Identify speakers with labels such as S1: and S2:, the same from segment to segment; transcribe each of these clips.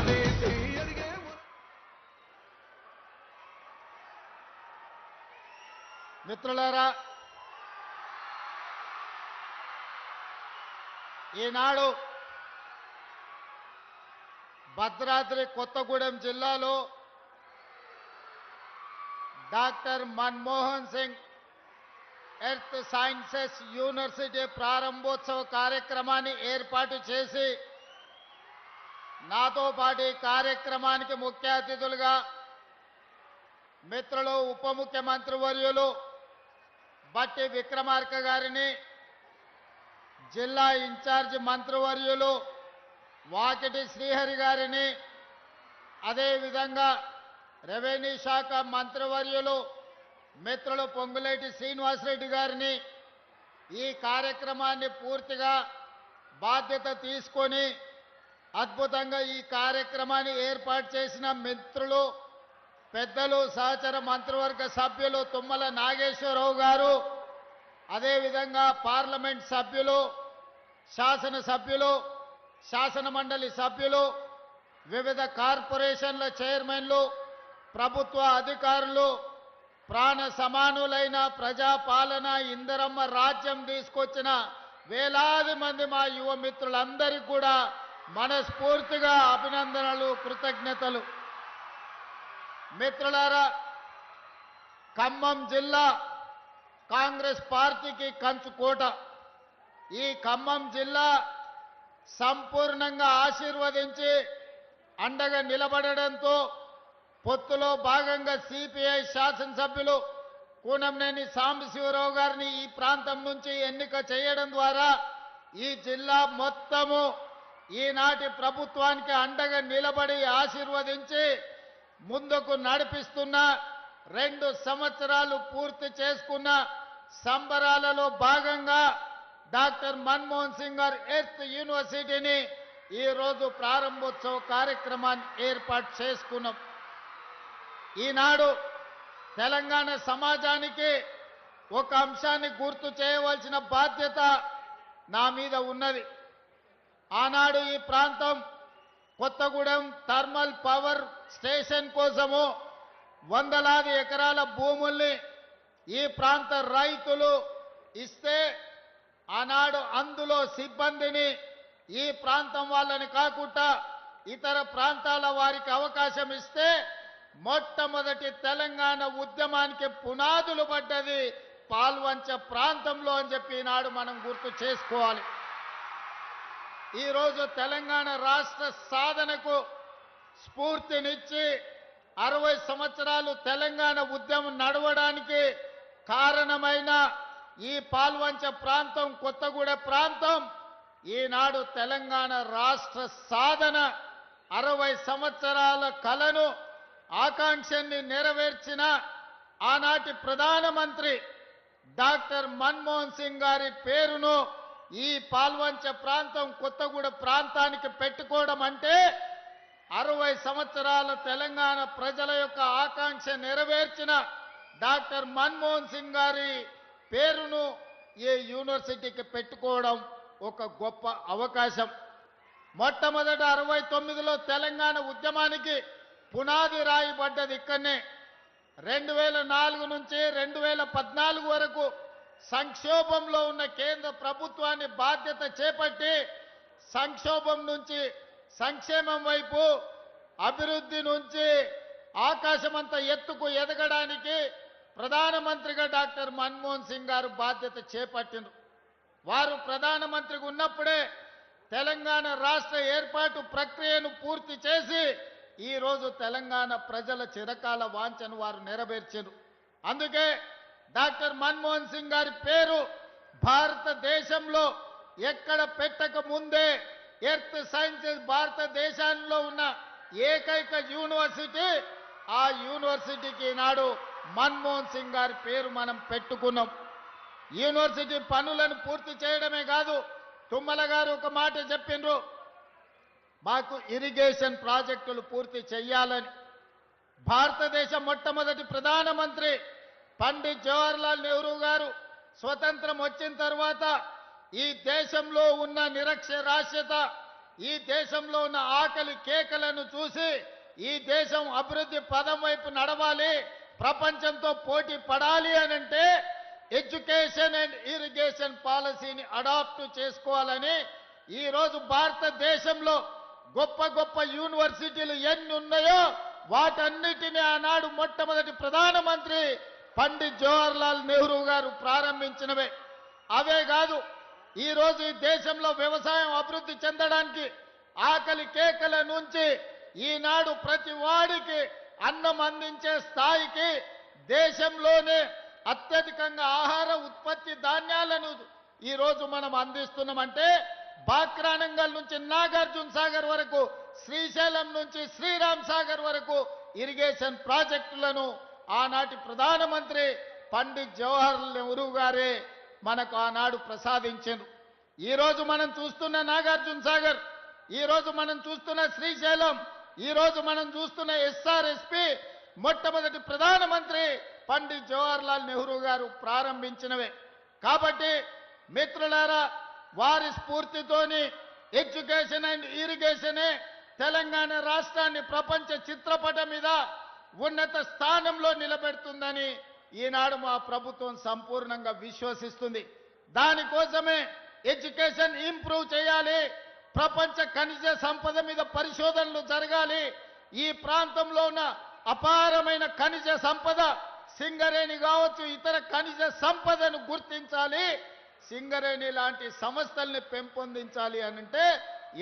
S1: నిలదీసి అడిగే
S2: మిత్రులారా, ఈనాడు భద్రాద్రి కొత్తగూడెం జిల్లాలో doctor Manmohan Singh earth sciences university ప్రారంభోత్సవ కార్యక్రమాన్ని ఏర్పాటు చేసి నాతో పాటు ఈ కార్యక్రమానికి ముఖ్య అతిథులుగా మిత్రులు ఉప ముఖ్యమంత్రి వర్యులు బట్టి విక్రమార్క గారిని, జిల్లా ఇన్ఛార్జి మంత్రివర్యులు వాకిటి శ్రీహరి గారిని, అదేవిధంగా రెవెన్యూ శాఖ మంత్రివర్యులు మిత్రులు పొంగులేటి శ్రీనివాసరెడ్డి గారిని ఈ కార్యక్రమాన్ని పూర్తిగా బాధ్యత తీసుకొని అద్భుతంగా ఈ కార్యక్రమాన్ని ఏర్పాటు చేసిన మిత్రులు పెద్దలు, సహచర మంత్రివర్గ సభ్యులు తుమ్మల నాగేశ్వరరావు గారు, అదేవిధంగా పార్లమెంట్ సభ్యులు, శాసనసభ్యులు, శాసన మండలి సభ్యులు, వివిధ కార్పొరేషన్ల చైర్మన్లు, ప్రభుత్వ అధికారులు, ప్రాణ సమానులైన ప్రజాపాలన ఇందిరమ్మ రాజ్యం తీసుకొచ్చిన వేలాది మంది మా యువ మిత్రులందరికీ కూడా మనస్ఫూర్తిగా అభినందనలు, కృతజ్ఞతలు. మిత్రులారా, ఖమ్మం జిల్లా కాంగ్రెస్ పార్టీకి కంచుకోట. ఈ ఖమ్మం జిల్లా సంపూర్ణంగా ఆశీర్వదించి అండగా నిలబడడంతో పొత్తులో భాగంగా సిపిఐ శాసనసభ్యులు కూనంనేని సాంబశివరావు గారిని ఈ ప్రాంతం నుంచి ఎన్నిక చేయడం ద్వారా ఈ జిల్లా మొత్తము ఈనాటి ప్రభుత్వానికి అండగా నిలబడి ఆశీర్వదించి ముందుకు నడిపిస్తున్న 2 సంవత్సరాలు పూర్తి చేసుకున్న సంబరాలలో భాగంగా డాక్టర్ మన్మోహన్ సింగ్ గారు ఎర్త్ యూనివర్సిటీని ఈరోజు ప్రారంభోత్సవ కార్యక్రమాన్ని ఏర్పాటు చేసుకున్నాం. ఈనాడు తెలంగాణ సమాజానికి ఒక అంశాన్ని గుర్తు చేయవలసిన బాధ్యత నా మీద ఉన్నది. ఆనాడు ఈ ప్రాంతం కొత్తగూడెం థర్మల్ పవర్ స్టేషన్ కోసము వందలాది ఎకరాల భూముల్ని ఈ ప్రాంత రైతులు ఇస్తే ఆనాడు అందులో సిబ్బందిని ఈ ప్రాంతం వాళ్ళని కాకుండా ఇతర ప్రాంతాల వారికి అవకాశం ఇస్తే మొట్టమొదటి తెలంగాణ ఉద్యమానికి పునాదులు పడ్డది పాల్వంచ ప్రాంతంలో అని చెప్పి ఈనాడు మనం గుర్తు చేసుకోవాలి. ఈరోజు తెలంగాణ రాష్ట్ర సాధనకు స్ఫూర్తినిచ్చి 60 సంవత్సరాలు తెలంగాణ ఉద్యమం నడవడానికి కారణమైన ఈ పాల్వంచ ప్రాంతం, కొత్తగూడెం ప్రాంతం ఈనాడు తెలంగాణ రాష్ట్ర సాధన 60 సంవత్సరాల కలను ఆకాంక్షని నెరవేర్చిన ఆనాటి ప్రధానమంత్రి డాక్టర్ మన్మోహన్ సింగ్ గారి పేరును ఈ పాల్వంచ ప్రాంతం, కొత్తగూడెం ప్రాంతానికి పెట్టుకోవడం అంటే 60 సంవత్సరాల తెలంగాణ ప్రజల యొక్క ఆకాంక్ష నెరవేర్చిన డాక్టర్ మన్మోహన్ సింగ్ గారి పేరును ఈ యూనివర్సిటీకి పెట్టుకోవడం ఒక గొప్ప అవకాశం. మొట్టమొదట 69లో తెలంగాణ ఉద్యమానికి పునాది రాయబడ్డది ఇక్కడనే. 2004 నుంచి 2014 వరకు సంక్షోభంలో ఉన్న కేంద్ర ప్రభుత్వాన్ని బాధ్యత చేపట్టి సంక్షోభం నుంచి సంక్షేమం వైపు, అభివృద్ధి నుంచి ఆకాశమంత ఎత్తుకు ఎదగడానికి ప్రధానమంత్రిగా డాక్టర్ మన్మోహన్ సింగ్ గారు బాధ్యత చేపట్టినారు. వారు ప్రధానమంత్రిగా ఉన్నప్పుడే తెలంగాణ రాష్ట్ర ఏర్పాటు ప్రక్రియను పూర్తి చేసి ఈరోజు తెలంగాణ ప్రజల చిరకాల వాంఛను వారు నెరవేర్చారు. అందుకే డాక్టర్ మన్మోహన్ సింగ్ గారి పేరు భారతదేశంలో ఎక్కడ పెట్టక ముందే ఎర్త్ సైన్సెస్ భారతదేశంలో ఉన్న ఏకైక యూనివర్సిటీ, ఆ యూనివర్సిటీకి ఈనాడు మన్మోహన్ సింగ్ గారి పేరు మనం పెట్టుకున్నాం. యూనివర్సిటీ పనులను పూర్తి చేయడమే కాదు, తుమ్మల గారు ఒక మాట చెప్పిండ్రు, మాకు ఇరిగేషన్ ప్రాజెక్టులు పూర్తి చేయాలని. భారతదేశ మొట్టమొదటి ప్రధానమంత్రి పండిట్ జవహర్లాల్ నెహ్రూ గారు స్వతంత్రం వచ్చిన తర్వాత ఈ దేశంలో ఉన్న నిరక్షరాస్యత, ఈ దేశంలో ఉన్న ఆకలి కేకలను చూసి ఈ దేశం అభివృద్ధి పదం వైపు నడవాలి, ప్రపంచంతో పోటీ పడాలి అనంటే ఎడ్యుకేషన్ అండ్ ఇరిగేషన్ పాలసీని అడాప్ట్ చేసుకోవాలని ఈ రోజు భారతదేశంలో గొప్ప గొప్ప యూనివర్సిటీలు ఎన్ని ఉన్నాయో వాటన్నిటిని ఆనాడు మొట్టమొదటి ప్రధానమంత్రి పండిత్ జవహర్లాల్ నెహ్రూ గారు ప్రారంభించినవే. అవే కాదు, ఈ రోజు ఈ దేశంలో వ్యవసాయం అభివృద్ధి చెందడానికి ఆకలి కేకల నుంచి ఈనాడు ప్రతి వాడికి అన్నం అందించే స్థాయికి దేశంలోనే అత్యధికంగా ఆహార ఉత్పత్తి ధాన్యాలను ఈ రోజు మనం అందిస్తున్నామంటే బాక్రానంగల్ నుంచి నాగార్జున సాగర్ వరకు, శ్రీశైలం నుంచి శ్రీరామ్ సాగర్ వరకు ఇరిగేషన్ ప్రాజెక్టులను ఆనాటి ప్రధానమంత్రి పండిత్ జవహర్లాల్ నెహ్రూ గారే మనకు ఆనాడు ప్రసాదించారు. ఈ రోజు మనం చూస్తున్న నాగార్జున సాగర్, ఈ రోజు మనం చూస్తున్న శ్రీశైలం, ఈ రోజు మనం చూస్తున్న ఎస్ఆర్ఎస్పి మొట్టమొదటి ప్రధానమంత్రి పండిత్ జవహర్లాల్ నెహ్రూ గారు ప్రారంభించినవే. కాబట్టి మిత్రులారా, వారి స్ఫూర్తితోని ఎడ్యుకేషన్ అండ్ ఇరిగేషనే తెలంగాణ రాష్ట్రాన్ని ప్రపంచ చిత్రపటం మీద ఉన్నత స్థానంలో నిలబెడుతుందని ఈనాడు మా ప్రభుత్వం సంపూర్ణంగా విశ్వసిస్తుంది. దానికోసమే ఎడ్యుకేషన్ ఇంప్రూవ్ చేయాలి, ప్రపంచ ఖనిజ సంపద మీద పరిశోధనలు జరగాలి, ఈ ప్రాంతంలో ఉన్న అపారమైన ఖనిజ సంపద సింగరేణి కావచ్చు, ఇతర ఖనిజ సంపదను గుర్తించాలి, సింగరేణి లాంటి సంస్థల్ని పెంపొందించాలి అనంటే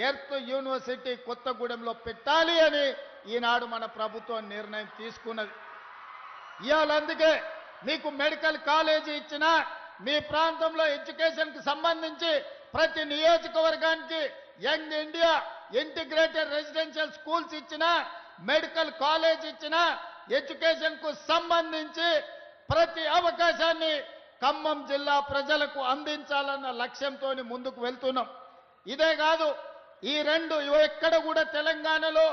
S2: ఎర్త్ యూనివర్సిటీ కొత్తగూడెంలో పెట్టాలి అని ఈనాడు మన ప్రభుత్వం నిర్ణయం తీసుకున్నది. ఇవాళ అందుకే మీకు మెడికల్ కాలేజీ ఇచ్చినా, మీ ప్రాంతంలో ఎడ్యుకేషన్కి సంబంధించి ప్రతి నియోజకవర్గానికి young India integrated residential schools ఇచ్చినా, మెడికల్ కాలేజ్ ఇచ్చినా, ఎడ్యుకేషన్కు సంబంధించి ప్రతి అవకాశాన్ని ఖమ్మం జిల్లా ప్రజలకు అందించాలన్న లక్ష్యంతో ముందుకు వెళ్తున్నాం. ఇదే కాదు, ఈ రెండు ఎక్కడ కూడా తెలంగాణలో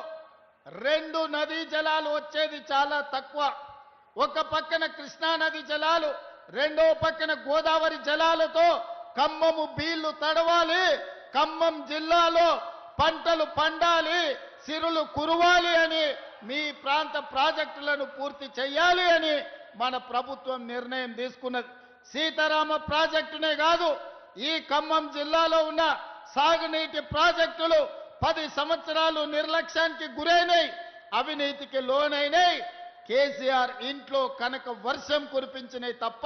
S2: రెండు నదీ జలాలు వచ్చేది చాలా తక్కువ. ఒక పక్కన కృష్ణా నది జలాలు, రెండో పక్కన గోదావరి జలాలతో ఖమ్మము బీళ్లు తడవాలి, ఖమ్మం జిల్లాలో పంటలు పండాలి, సిరులు కురవాలి అని మీ ప్రాంత ప్రాజెక్టులను పూర్తి చేయాలి అని మన ప్రభుత్వం నిర్ణయం తీసుకున్నది. సీతారామ ప్రాజెక్టునే కాదు, ఈ ఖమ్మం జిల్లాలో ఉన్న సాగునీటి ప్రాజెక్టులు 10 సంవత్సరాలు నిర్లక్ష్యానికి గురైనాయి, అవినీతికి లోనైనాయి. కేసీఆర్ ఇంట్లో కనుక వర్షం కురిపించినాయి తప్ప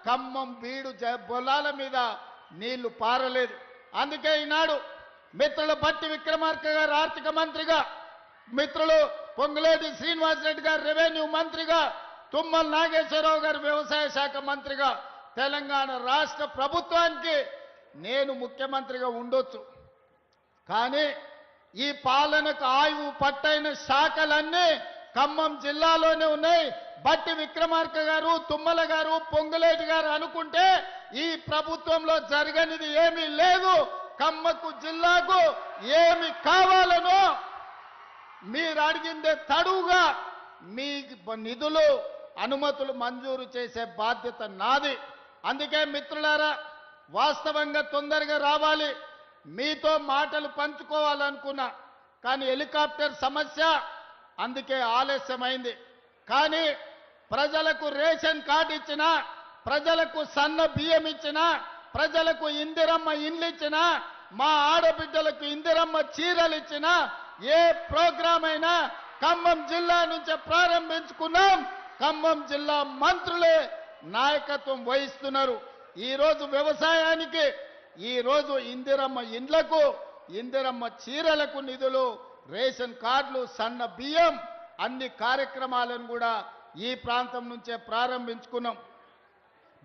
S2: ఖమ్మం బీడు పొలాల మీద నీళ్లు పారలేదు. అందుకే ఈనాడు మిత్రులు బట్టి విక్రమార్క గారు ఆర్థిక మంత్రిగా, మిత్రులు పొంగులేటి శ్రీనివాసరెడ్డి గారు రెవెన్యూ మంత్రిగా, తుమ్మల నాగేశ్వరరావు గారు వ్యవసాయ శాఖ మంత్రిగా తెలంగాణ రాష్ట్ర ప్రభుత్వానికి నేను ముఖ్యమంత్రిగా ఉండొచ్చు, కానీ ఈ పాలనకు ఆయువు పట్టైన శాఖలన్నీ ఖమ్మం జిల్లాలోనే ఉన్నాయి. బట్టి విక్రమార్క గారు, తుమ్మల గారు, పొంగులేటి గారు అనుకుంటే ఈ ప్రభుత్వంలో జరగనిది ఏమీ లేదు. ఖమ్మకు జిల్లాకు ఏమి కావాలనో మీరు అడిగిందే తడువుగా మీ నిధులు అనుమతులు మంజూరు చేసే బాధ్యత నాది. అందుకే మిత్రులారా, వాస్తవంగా తొందరగా రావాలి, మీతో మాటలు పంచుకోవాలనుకున్నా, కానీ హెలికాప్టర్ సమస్య అందుకే ఆలస్యమైంది. కానీ ప్రజలకు రేషన్ కార్డు ఇచ్చినా, ప్రజలకు సన్న బియ్యం ఇచ్చినా, ప్రజలకు ఇందిరమ్మ ఇండ్లు ఇచ్చినా, మా ఆడబిడ్డలకు ఇందిరమ్మ చీరలు ఇచ్చినా, ఏ ప్రోగ్రాం అయినా ఖమ్మం జిల్లా నుంచే ప్రారంభించుకున్నాం. ఖమ్మం జిల్లా మంత్రులే నాయకత్వం వహిస్తున్నారు. ఈరోజు వ్యవసాయానికి, ఈరోజు ఇందిరమ్మ ఇండ్లకు, ఇందిరమ్మ చీరలకు నిధులు, రేషన్ కార్డులు, సన్న బియ్యం అన్ని కార్యక్రమాలను కూడా ఈ ప్రాంతం నుంచే ప్రారంభించుకున్నాం.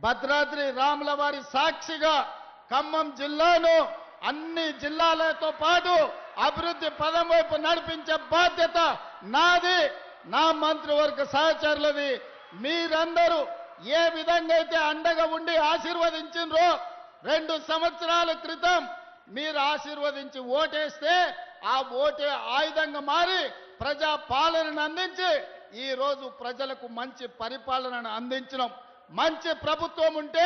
S2: భద్రాద్రి రాముల వారి సాక్షిగా ఖమ్మం జిల్లాను అన్ని జిల్లాలతో పాటు అభివృద్ధి పదం వైపు నడిపించే బాధ్యత నాది, నా మంత్రివర్గ సహచరులది. మీరందరూ ఏ విధంగా అయితే అండగా ఉండి ఆశీర్వదించినరో, 2 సంవత్సరాల క్రితం మీరు ఆశీర్వదించి ఓటేస్తే ఆ ఓటే ఆయుధంగా మారి ప్రజా పాలనను అందించి ఈ రోజు ప్రజలకు మంచి పరిపాలనను అందించడం. మంచి ప్రభుత్వం ఉంటే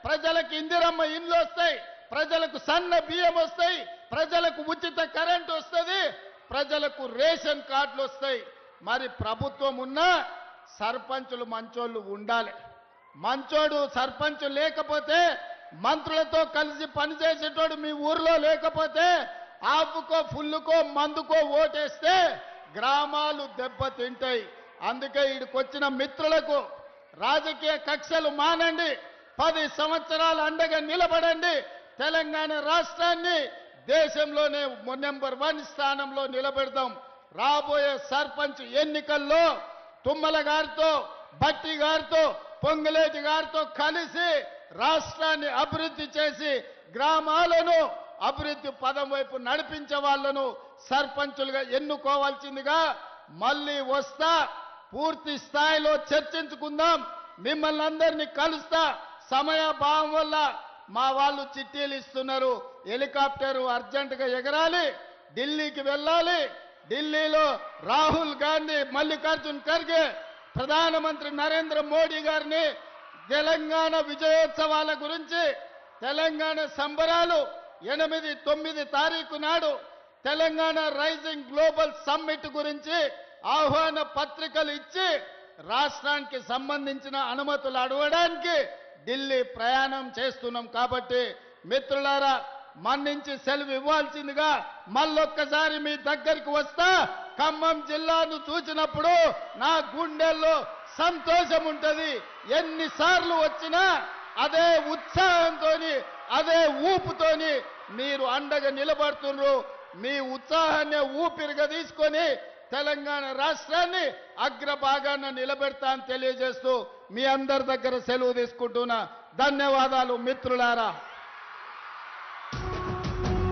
S2: ప్రజలకు ఇందిరమ్మ ఇండ్లు వస్తాయి, ప్రజలకు సన్న బియ్యం వస్తాయి, ప్రజలకు ఉచిత కరెంట్ వస్తుంది, ప్రజలకు రేషన్ కార్డులు వస్తాయి. మరి ప్రభుత్వం ఉన్నా సర్పంచులు మంచోళ్ళు ఉండాలి. మంచోడు సర్పంచ్ లేకపోతే, మంత్రులతో కలిసి పనిచేసేటోడు మీ ఊర్లో లేకపోతే, ఆపుకో ఫుల్లుకో మందుకో ఓటేస్తే గ్రామాలు దెబ్బతింటాయి. అందుకే ఈడికొచ్చిన మిత్రులకు రాజకీయ కక్షలు మానండి, 10 సంవత్సరాలు అండగా నిలబడండి. తెలంగాణ రాష్ట్రాన్ని దేశంలోనే నెంబర్ 1 స్థానంలో నిలబెడదాం. రాబోయే సర్పంచ్ ఎన్నికల్లో తుమ్మల గారితో, భట్టి గారితో, పొంగులేటి గారితో కలిసి రాష్ట్రాన్ని అభివృద్ధి చేసి గ్రామాలను అభివృద్ధి పదం వైపు నడిపించే వాళ్ళను సర్పంచులుగా ఎన్నుకోవాల్సిందిగా మళ్ళీ వస్తా. పూర్తి స్థాయిలో చర్చించుకుందాం. మిమ్మల్ని అందరినీ కలుస్తా. సమయాభావం వల్ల మా వాళ్ళు చిట్టీలు ఇస్తున్నారు. హెలికాప్టర్ అర్జెంటుగా ఎగరాలి, ఢిల్లీకి వెళ్ళాలి. ఢిల్లీలో రాహుల్ గాంధీ, మల్లికార్జున్ ఖర్గే, ప్రధానమంత్రి నరేంద్ర మోడీ గారిని తెలంగాణ విజయోత్సవాల గురించి, తెలంగాణ సంబరాలు 8, 9 తారీఖు నాడు తెలంగాణ రైజింగ్ గ్లోబల్ సమ్మిట్ గురించి ఆహ్వాన పత్రికలు ఇచ్చి రాష్ట్రానికి సంబంధించిన అనుమతులు అడగడానికి ఢిల్లీ ప్రయాణం చేస్తున్నాం. కాబట్టి మిత్రులారా, మన్నించి సెలవు ఇవ్వాల్సిందిగా మళ్ళొక్కసారి మీ దగ్గరికి వస్తా. ఖమ్మం జిల్లాను చూసినప్పుడు నా గుండెల్లో సంతోషం ఉంటుంది. ఎన్నిసార్లు వచ్చినా అదే ఉత్సాహంతోని, అదే ఊపుతోని మీరు అండగా నిలబడుతున్నారు. మీ ఉత్సాహాన్ని ఊపిరిగా తీసుకొని తెలంగాణ రాష్ట్రాన్ని అగ్రభాగాన నిలబెడతా అని తెలియజేస్తూ మీ అందరి దగ్గర సెలవు తీసుకుంటున్నా. ధన్యవాదాలు మిత్రులారా.